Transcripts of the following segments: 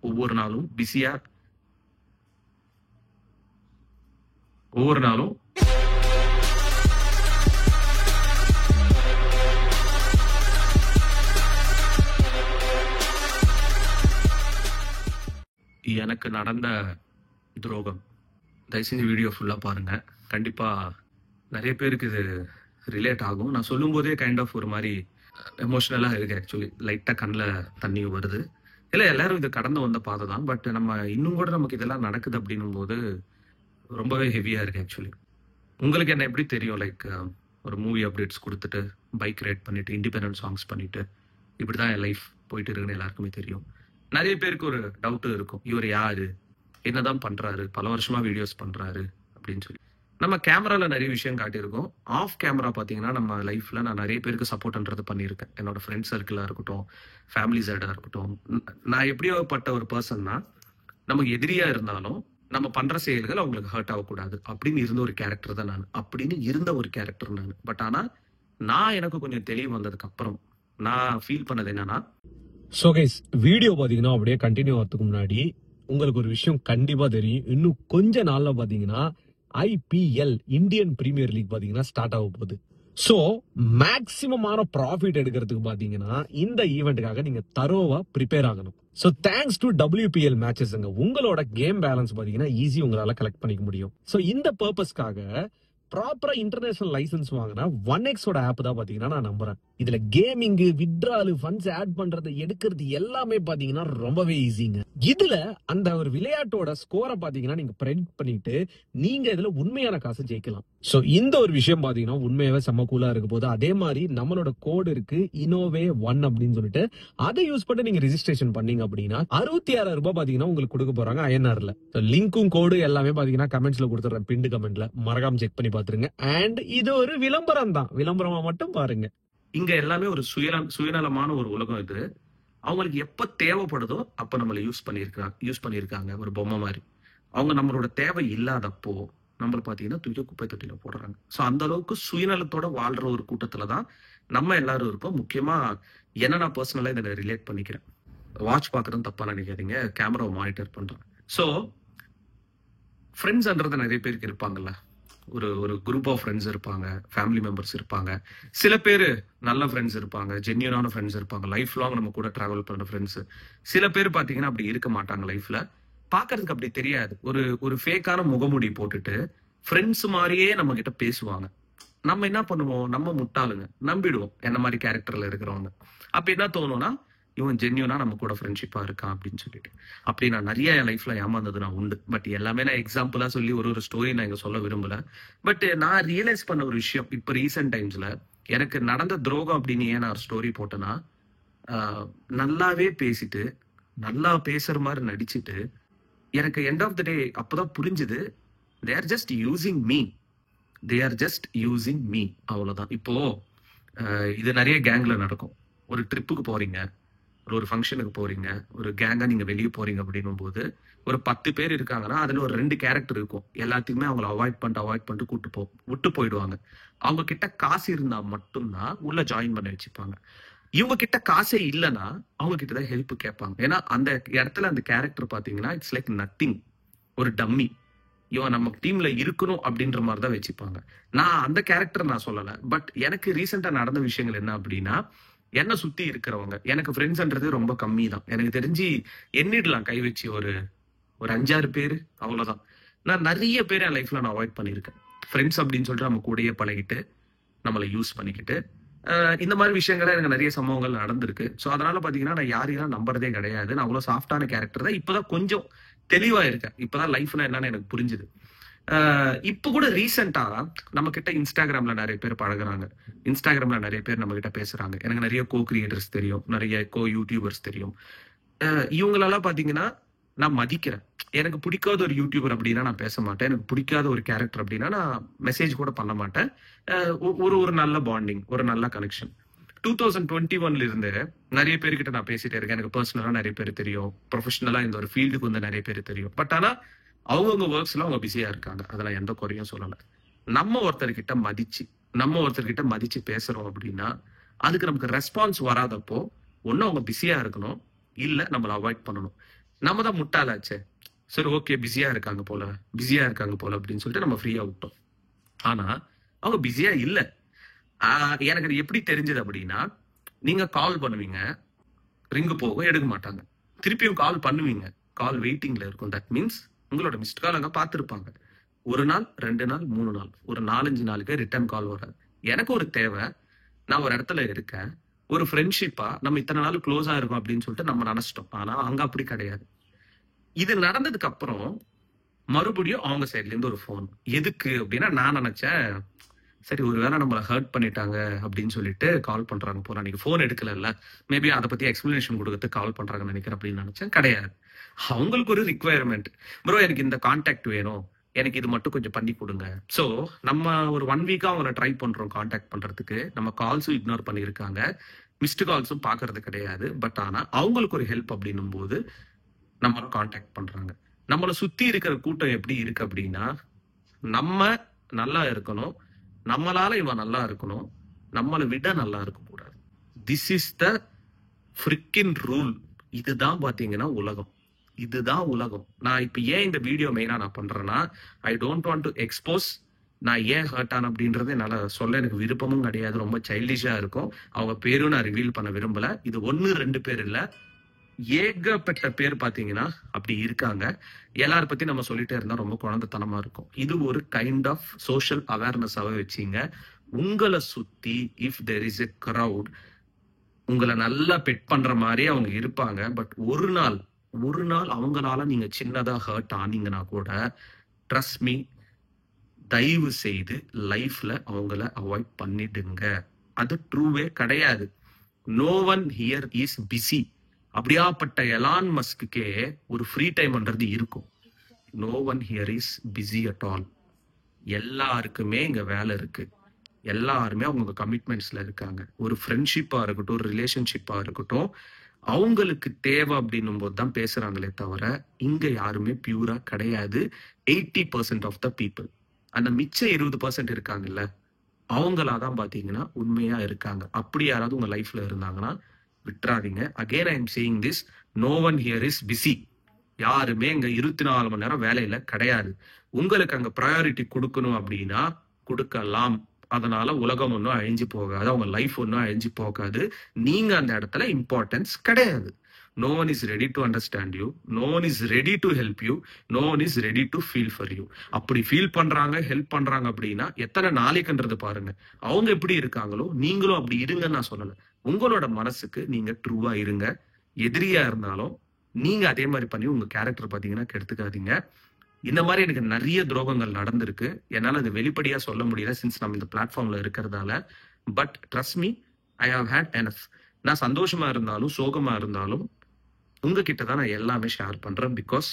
ஒவ்வொரு நாளும் பிஸியா ஒவ்வொரு நாளும் எனக்கு நடந்த துரோகம். தயவு செஞ்சு வீடியோ ஃபுல்லா பாருங்க. கண்டிப்பா நிறைய பேருக்கு இது ரிலேட் ஆகும். நான் சொல்லும் போதே கைண்ட் ஆஃப் ஒரு மாதிரி எமோஷனலா இருக்கு. ஆக்சுவலி லைட்டா கண்ணில் தண்ணி வருது. இல்ல எல்லாரும் இது கடந்து வந்த பாதை தான். பட் நம்ம இன்னும் கூட நமக்கு இதெல்லாம் நடக்குது அப்படின்னும் போது ரொம்பவே ஹெவியா இருக்கு. ஆக்சுவலி உங்களுக்கு என்ன எப்படி தெரியும்? லைக் ஒரு மூவி அப்டேட்ஸ் கொடுத்துட்டு பைக் ரைட் பண்ணிட்டு இண்டிபெண்டன்ட் சாங்ஸ் பண்ணிட்டு இப்படிதான் என் லைஃப் போயிட்டு இருக்குன்னு எல்லாருக்குமே தெரியும். நிறைய பேருக்கு ஒரு டவுட் இருக்கும், இவர் யாரு, என்னதான் பண்றாரு, பல வருஷமா வீடியோஸ் பண்றாரு அப்படின்னு சொல்லி. நம்ம கேமரால நிறைய விஷயம் காட்டியிருக்கோம். ஆஃப் கேமரா பாத்தீங்கன்னா நம்ம லைஃப்ல நான் நிறைய பேருக்கு சப்போர்ட்ன்றது பண்ணியிருக்கேன். என்னோட ஃப்ரெண்ட் சர்க்கிளா இருக்கட்டும், ஃபேமிலி சைடா இருக்கட்டும். நான் எப்படியோப்பட்ட ஒரு பர்சன்னா, நமக்கு எதிரியா இருந்தாலும் நம்ம பண்ற செயல்கள் அவங்களுக்கு ஹர்ட் ஆகக்கூடாது அப்படின்னு இருந்த ஒரு கேரக்டர் தான் நான். அப்படின்னு இருந்த ஒரு கேரக்டர் நான். பட் ஆனா நான் எனக்கு கொஞ்சம் தெளிவு வந்ததுக்கு அப்புறம் நான் ஃபீல் பண்ணது என்னன்னா, சோ கைஸ், வீடியோ பாத்தீங்கன்னா அப்படியே கண்டினியூ ஆகிறதுக்கு முன்னாடி உங்களுக்கு ஒரு விஷயம் கண்டிப்பா தெரியும். இன்னும் கொஞ்ச நாள்ல பாத்தீங்கன்னா IPL இந்தியன் பிரீமியர் லீக் பாத்தீங்கன்னா ஸ்டார்ட் ஆக போகுது. சோ மேக்சிமமான ப்ராஃபிட் எடுக்கிறதுக்கு பாத்தீங்கன்னா இந்த ஈவெண்ட்டுக்காக நீங்க தரோவா ப்ரிப்பேர் ஆகணும். So thanks to WPL matches உங்களோட கேம் பேலன்ஸ் பாத்தீங்கன்னா ஈஸி உங்களால கலெக்ட் பண்ணிக்க முடியும். சோ இந்த பர்பஸ்க்காக ப்ராப்பரா இன்டர்நேஷனல் லைசன்ஸ் வாங்கினா 1x ஆப் தான் பாத்தீங்கன்னா நான் நம்புறேன். இதுல கேமிங், வித்ட்ரால், ஃபண்ட்ஸ் ஆட் பண்றது, எடுக்கிறது எல்லாமே பாத்தீங்கன்னா ரொம்பவே ஈஸிங்க. இதுல அந்த ஒரு விளையாட்டோட ஸ்கோரை பாத்தீங்கன்னா நீங்க பிரெடிக்ட் பண்ணிட்டு நீங்க இதுல உண்மையான காசு ஜெயிக்கலாம். சோ இந்த ஒரு விஷயம் பாத்தீங்கன்னா உண்மையாவே செம்ம கூலா இருக்க போது. அதே மாதிரி நம்மளோட கோடு இருக்கு INNOVE1 அப்படின்னு சொல்லிட்டு, அதை யூஸ் பண்ணி நீங்க ரெஜிஸ்ட்ரேஷன் பண்ணீங்க அப்படின்னா 66,000 ரூபாய் பாத்தீங்கன்னா உங்களுக்கு கொடுக்க போறாங்க INRல. லிங்க்கும் கோடு எல்லாமே பாத்தீங்கன்னா கமெண்ட்ஸ்ல கொடுத்துறேன், பின்டு கமெண்ட்ல மறக்காம செக் பண்ணி பாத்துருங்க. அண்ட் இது ஒரு விளம்பரம் தான், விளம்பரமா மட்டும் பாருங்க. இங்க எல்லாமே ஒரு சுயநலமான ஒரு உலகம். இது அவங்களுக்கு எப்ப தேவைப்படுதோ அப்ப நம்மளை யூஸ் பண்ணியிருக்காங்க ஒரு பொம்மை மாதிரி. அவங்க நம்மளோட தேவை இல்லாதப்போ நம்மள பாத்தீங்கன்னா தூக்கி குப்பை தொட்டியில போடுறாங்க. ஸோ அந்த அளவுக்கு சுயநலத்தோட வாழ்ற ஒரு கூட்டத்துல தான் நம்ம எல்லாரும் இருக்கோம். முக்கியமா என்ன நான் பர்சனலா இதை ரிலேட் பண்ணிக்கிறேன். வாட்ச் பாக்குறது தப்பா நினைக்காதீங்க, கேமராவை மானிட்டர் பண்றேன். ஸோ ஃப்ரெண்ட்ஸ்ன்றது நிறைய பேருக்கு இருப்பாங்கல்ல. ஒரு குரூப் ஆஃப் ஃப்ரெண்ட்ஸ் இருப்பாங்க, ஃபேமிலி மெம்பர்ஸ் இருப்பாங்க. சில பேர் நல்ல ஃப்ரெண்ட்ஸ் இருப்பாங்க, ஜென்யூனான ஃப்ரெண்ட்ஸ் இருப்பாங்க, லைஃப் லாங் நம்ம கூட டிராவல் பண்ற ஃப்ரெண்ட்ஸ். சில பேர் பாத்தீங்கன்னா அப்படி இருக்க மாட்டாங்க. லைஃப்ல பாக்குறதுக்கு அப்படி தெரியாது. ஒரு ஃபேக்கான முகமூடி போட்டுட்டு ஃப்ரெண்ட்ஸ் மாதிரியே நம்ம கிட்ட பேசுவாங்க. நம்ம என்ன பண்ணுவோம்? நம்ம முட்டாளுங்க, நம்பிடுவோம் என்ன மாதிரி கேரக்டர்ல இருக்கிறவங்க. அப்ப என்ன தோணும்னா, இவன் ஜென்யூனா நம்ம கூட ஃப்ரெண்ட்ஷிப்பா இருக்கான் அப்படின்னு சொல்லிட்டு. அப்படி நான் நிறைய என் லைஃப்ல ஏமாந்தது நான் உண்டு. பட் எல்லாமே நான் எக்ஸாம்பிளா சொல்லி ஒரு ஸ்டோரி நான் இங்க சொல்ல விரும்பல. பட் நான் ரியலைஸ் பண்ண ஒரு விஷயம், இப்ப ரீசெண்ட் டைம்ஸ்ல எனக்கு நடந்த துரோகம் அப்படின்னு ஏன் நான் ஸ்டோரி போட்டேன்னா, நல்லாவே பேசிட்டு நல்லா பேசுற மாதிரி நடிச்சுட்டு எனக்கு எண்ட் ஆஃப் த டே அப்பதான் புரிஞ்சுது, they are just using me. அவ்வளவுதான். இப்போ இது நிறைய கேங்ல நடக்கும். ஒரு ட்ரிப்புக்கு போறீங்க, ஒரு ஃபங்க்ஷனுக்கு போறீங்க, ஒரு கேங்கா நீங்க வெளியே போறீங்க அப்படின்னும் போது ஒரு 10 பேர் இருக்காங்கன்னா அதுல ஒரு 2 கேரக்டர் இருக்கும். எல்லாத்தையுமே அவங்களை அவாய்ட் பண்ணிட்டு விட்டு போயிடுவாங்க. அவங்க கிட்ட காசு இருந்தா மட்டும்தான் உள்ள ஜாயின் பண்ண வச்சுப்பாங்க. இவங்க கிட்ட காசே இல்லைன்னா அவங்க கிட்டதான் ஹெல்ப் கேட்பாங்க. ஏன்னா அந்த இடத்துல அந்த கேரக்டர் பாத்தீங்கன்னா இட்ஸ் லைக் நத்திங், ஒரு டம்மி. இவன் நம்ம டீம்ல இருக்கணும் அப்படின்ற மாதிரி தான் வச்சுப்பாங்க. நான் அந்த கேரக்டர் நான் சொல்லல. பட் எனக்கு ரீசெண்டா நடந்த விஷயங்கள் என்ன அப்படின்னா, என்ன சுத்தி இருக்கிறவங்க எனக்கு ஃப்ரெண்ட்ஸ்ன்றது ரொம்ப கம்மி தான். எனக்கு தெரிஞ்சு எண்ணிடலாம் கை வச்சு ஒரு 5-6 பேர், அவ்வளவுதான். நான் நிறைய பேர் என் லைஃப்ல நான் அவாய்ட் பண்ணியிருக்கேன். ஃப்ரெண்ட்ஸ் அப்படின்னு சொல்லிட்டு நம்ம கூடயே பழகிட்டு நம்மளை யூஸ் பண்ணிக்கிட்டு இந்த மாதிரி விஷயங்கள் எனக்கு நிறைய சம்பவங்கள் நடந்திருக்கு. ஸோ அதனால பாத்தீங்கன்னா நான் யாரையும் நம்புறதே கிடையாது. நான் அவ்வளவு சாஃப்டான கேரக்டர் தான். இப்பதான் கொஞ்சம் தெளிவா இருக்கேன். இப்பதான் லைஃப்னா என்னன்னு எனக்கு புரிஞ்சுது. இப்ப கூட ரீசெண்டா நம்ம கிட்ட இன்ஸ்டாகிராம்ல நிறைய பேர் பழகுறாங்க, இன்ஸ்டாகிராம்ல நிறைய பேர் நம்ம கிட்ட பேசுறாங்க. எனக்கு நிறைய கிரியேட்டர்ஸ் தெரியும், நிறைய யூடியூபர்ஸ் தெரியும். இவங்களெல்லாம் பாத்தீங்கன்னா நான் மதிக்கிறேன். எனக்கு பிடிக்காத ஒரு யூடியூபர் அப்படின்னா நான் பேச மாட்டேன். எனக்கு பிடிக்காத ஒரு கேரக்டர் அப்படின்னா நான் மெசேஜ் கூட பண்ண மாட்டேன். ஒரு நல்ல பாண்டிங், ஒரு நல்ல கனெக்ஷன். 2021 இருந்து நிறைய பேர்கிட்ட நான் பேசிட்டே இருக்கேன். எனக்கு பர்சனலா நிறைய பேர் தெரியும், ப்ரொஃபஷனலா இந்த ஒரு ஃபீல்டுக்கு வந்து நிறைய பேர் தெரியும். பட் ஆனா அவங்க ஒர்க்ஸ்ல அவங்க பிஸியா இருக்காங்க. அதெல்லாம் எந்த குறையும் சொல்லல. நம்ம ஒருத்தர்கிட்ட மதிச்சு பேசுறோம் அப்படின்னா அதுக்கு நமக்கு ரெஸ்பான்ஸ் வராதப்போ ஒன்னும் அவங்க பிஸியா இருக்கணும், இல்ல நம்மள அவாய்ட் பண்ணணும். நம்ம தான் முட்டாளாச்சே. சரி ஓகே பிஸியா இருக்காங்க போல அப்படின்னு சொல்லிட்டு நம்ம ஃப்ரீயா விட்டோம். ஆனா அவங்க பிஸியா இல்ல. எனக்கு அது எப்படி தெரிஞ்சது அப்படின்னா, நீங்க கால் பண்ணுவீங்க, ரிங்கு போகும், எடுக்க மாட்டாங்க. திருப்பியும் கால் பண்ணுவீங்க, கால் வெயிட்டிங்ல இருக்கும். தட் மீன்ஸ் உங்களோட மிஸ்ட் கால் அங்க பார்த்துருப்பாங்க. 1 நாள் 2 நாள் 3 நாள் ஒரு 4-5 நாளுக்கு ரிட்டர்ன் கால் வராது. எனக்கு ஒரு தேவை, நான் ஒரு இடத்துல இருக்கேன், ஒரு ஃப்ரெண்ட்ஷிப்பா நம்ம இத்தனை நாள் க்ளோஸா இருக்கும் அப்படின்னு சொல்லிட்டு நம்ம நினைச்சிட்டோம். ஆனா அங்க அப்படி கிடையாது. இது நடந்ததுக்கு அப்புறம் மறுபடியும் அவங்க சைட்ல இருந்து ஒரு ஃபோன். எதுக்கு அப்படின்னா, நான் நினைச்சேன் சரி ஒருவேளை நம்மள ஹர்ட் பண்ணிட்டாங்க அப்படின்னு சொல்லிட்டு கால் பண்றாங்க போல, அன்னைக்கு ஃபோன் எடுக்கல, மேபி அதை பத்தி எக்ஸ்பிளனேஷன் கொடுக்கறதுக்கு கால் பண்றாங்கன்னு நினைக்கிறேன் அப்படின்னு நினைச்சேன். கிடையாது. அவங்களுக்கு ஒரு ரிக்வயர்மெண்ட், ப்ரோ எனக்கு இந்த கான்டாக்ட் வேணும், எனக்கு இது மட்டும் கொஞ்சம் பண்ணி கொடுங்க. ஸோ நம்ம ஒரு 1 வீக்கா அவங்கள ட்ரை பண்றோம் கான்டாக்ட் பண்றதுக்கு. நம்ம கால்ஸும் இக்னோர் பண்ணியிருக்காங்க, மிஸ்டு கால்ஸும் பாக்குறது கிடையாது. பட் ஆனா அவங்களுக்கு ஒரு ஹெல்ப் அப்படின்னும் போது நம்மள கான்டாக்ட் பண்றாங்க. நம்மளை சுத்தி இருக்கிற கூட்டம் எப்படி இருக்கு அப்படின்னா, நம்ம நல்லா இருக்கணும், நம்மளால இவன் நல்லா இருக்கணும், நம்மளை விட நல்லா இருக்க கூடாது. This is the ஃப்ரிக்கின் rule. இதுதான் பாத்தீங்கன்னா உலகம். இதுதான் உலகம். நான் இப்ப ஏன் இந்த வீடியோ மெயினா நான் பண்றேன்னா, I don't want to expose நான் ஏன் ஹர்ட் ஆன அப்படின்றது என்னால சொல்ல எனக்கு விருப்பமும் கிடையாது. ரொம்ப சைல்டிஷா இருக்கும். அவங்க பேரும் நான் ரிவீல் பண்ண விரும்பல. இது 1-2 பேர் இல்ல, ஏகப்பட்ட பேர் பாத்தீங்கன்னா அப்படி இருக்காங்க. எல்லார பத்தி நம்ம சொல்லிட்டே இருந்தா ரொம்ப குழந்தைத்தனமா இருக்கும். இது ஒரு கைண்ட் ஆஃப் சோஷியல் அவேர்னஸாவே வச்சீங்க. உங்களை சுத்தி if there is a crowd, உங்களை நல்லா பெட் பண்ற மாதிரி அவங்க இருப்பாங்க. பட் ஒரு நாள் அவங்களால நீங்க சின்னதா ஹர்ட் ஆனீங்கன்னா கூட, ட்ரஸ்ட் மீ, தயவு செய்து லைஃப்ல அவங்கள அவாய்ட் பண்ணிடுங்க. அது ட்ரூவே கிடையாது. No one here is busy. அப்படியாப்பட்ட எலான் மஸ்கே ஒரு ஃப்ரீ டைம்ன்றது இருக்கும். No one here is busy at all. எல்லாருக்குமே இங்க வேலை இருக்கு. எல்லாருமே அவங்க கமிட்மெண்ட்ஸ்ல இருக்காங்க. ஒரு ஃப்ரெண்ட்ஷிப்பா இருக்கட்டும், ஒரு ரிலேஷன்ஷிப்பா இருக்கட்டும், அவங்களுக்கு தேவை அப்படின்னும் போது தான் பேசுறாங்களே தவிர இங்க யாருமே பியூரா கிடையாது. 80% ஆஃப் த பீப்புள். அந்த மிச்ச 20% இருக்காங்கல்ல, அவங்களாதான் பாத்தீங்கன்னா உண்மையா இருக்காங்க. அப்படி யாராவது உங்க லைஃப்ல இருந்தாங்கன்னா விட்டுறாதீங்க. Again I am saying this, no one here is busy. யாருமே இங்க 24 மணி நேரம் வேலையில கிடையாது. உங்களுக்கு அங்க ப்ரையாரிட்டி கொடுக்கணும் அப்படின்னா கொடுக்கலாம். அதனால உலகம் ஒன்றும் அழிஞ்சு போகாது, அவங்க லைஃப் ஒன்றும் அழிஞ்சு போகாது. நீங்க அந்த இடத்துல இம்பார்ட்டன்ஸ் கிடையாது. No one is ready to understand you, no one is ready to help you, no one is ready to feel for you. அப்படி ஃபீல் பண்றாங்க, ஹெல்ப் பண்றாங்க அப்படின்னா எத்தனை நாளைக்குன்றது பாருங்க. அவங்க எப்படி இருக்காங்களோ நீங்களும் அப்படி இருங்கன்னு நான் சொல்லல. உங்களோட மனசுக்கு நீங்க ட்ரூவா இருங்க. எதிரியா இருந்தாலும் நீங்க அதே மாதிரி பண்ணி உங்க கேரக்டர் பாத்தீங்கன்னா கெடுத்துக்காதீங்க. இந்த மாதிரி எனக்கு நிறைய துரோகங்கள் நடந்திருக்கு. என்னால அது வெளிப்படையா சொல்ல முடியல, சின்ஸ் நம்ம இந்த பிளாட்ஃபார்ம்ல இருக்கிறதால. But trust me, I have had enough. நான் சந்தோஷமா இருந்தாலும் சோகமா இருந்தாலும் உங்ககிட்ட தான் நான் எல்லாமே ஷேர் பண்றேன். Because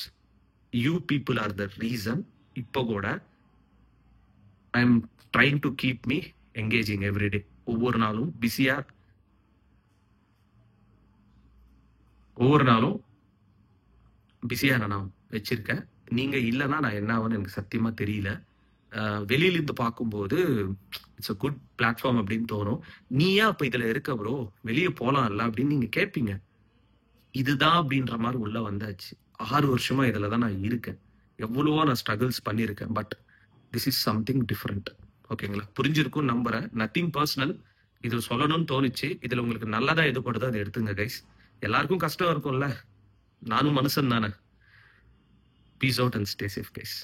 you people are the reason. இப்போ கூட I am trying to keep me engaging everyday. ஒவ்வொரு நாளும் பிஸியா நான் வச்சிருக்கேன். நீங்க இல்லைன்னா நான் என்ன ஆகுன்னு எனக்கு சத்தியமா தெரியல. வெளியில இருந்து பார்க்கும்போது இட்ஸ் அ குட் பிளாட்ஃபார்ம் அப்படின்னு தோணும். நீயா அப்ப இதுல இருக்க ப்ரோ, வெளியே போலாம்ல அப்படின்னு நீங்க கேட்பீங்க. இதுதான் அப்படின்ற மாதிரி உள்ள வந்தாச்சு. 6 வருஷமா இதுல தான் நான் இருக்கேன். எவ்வளவோ நான் ஸ்ட்ரகிள்ஸ் பண்ணியிருக்கேன். But this is something different. ஓகேங்களா? புரிஞ்சிருக்கும் நம்புறேன். Nothing personal. இது சொல்லணும்னு தோணுச்சு. இதுல உங்களுக்கு நல்லதா எதுப்படுதோ அதை எடுத்துங்க கைஸ். எல்லாருக்கும் கஷ்டம் இருக்கும்ல, நானும் மனுஷன் தானே. Peace out and stay safe guys.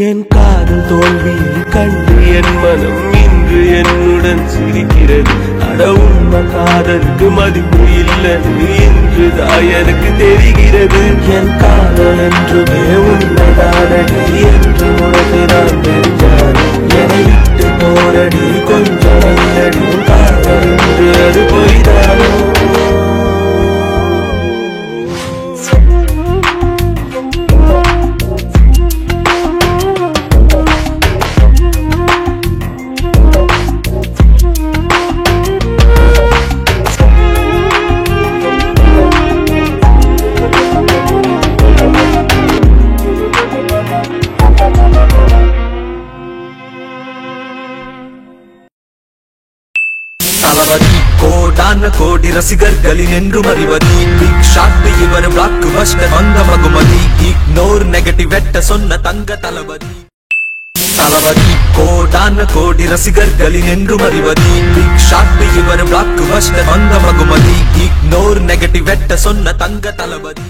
என் காதல் தோல்வியை கண்டு என் மனம் இன்று என்னுடன் சிரிக்கிறது. அட உண்மை காதலுக்கு மதிப்பு இல்லை என்றுதான் எனக்கு தெரிகிறது. என் காதல் என்றுமே உண்மைதானடி என்று உனக்கு நான் தெரிஞ்சாலும் என்னை விட்டு போரடி கொஞ்சம் நல்லடி. காதல் என்று அது போய்தானோ? தளபதி கோடா கோடான கோடி ரசிகர்களின் என்றும் அறிவதி பிக் ஷாட் இவர் பிளாக் பஸ்டர் வந்த மகுமதி இக்னோர் நெகட்டிவ் வெட்ட சொன்ன தங்க தளபதி கோடான கோடி ரசிகர்களின் என்றும் அறிவதி பிக் ஷாட் இவர் பிளாக் பஸ்டர் வந்த மகுமதி இக்னோர் நெகட்டிவ் வெட்ட சொன்ன தங்க தளபதி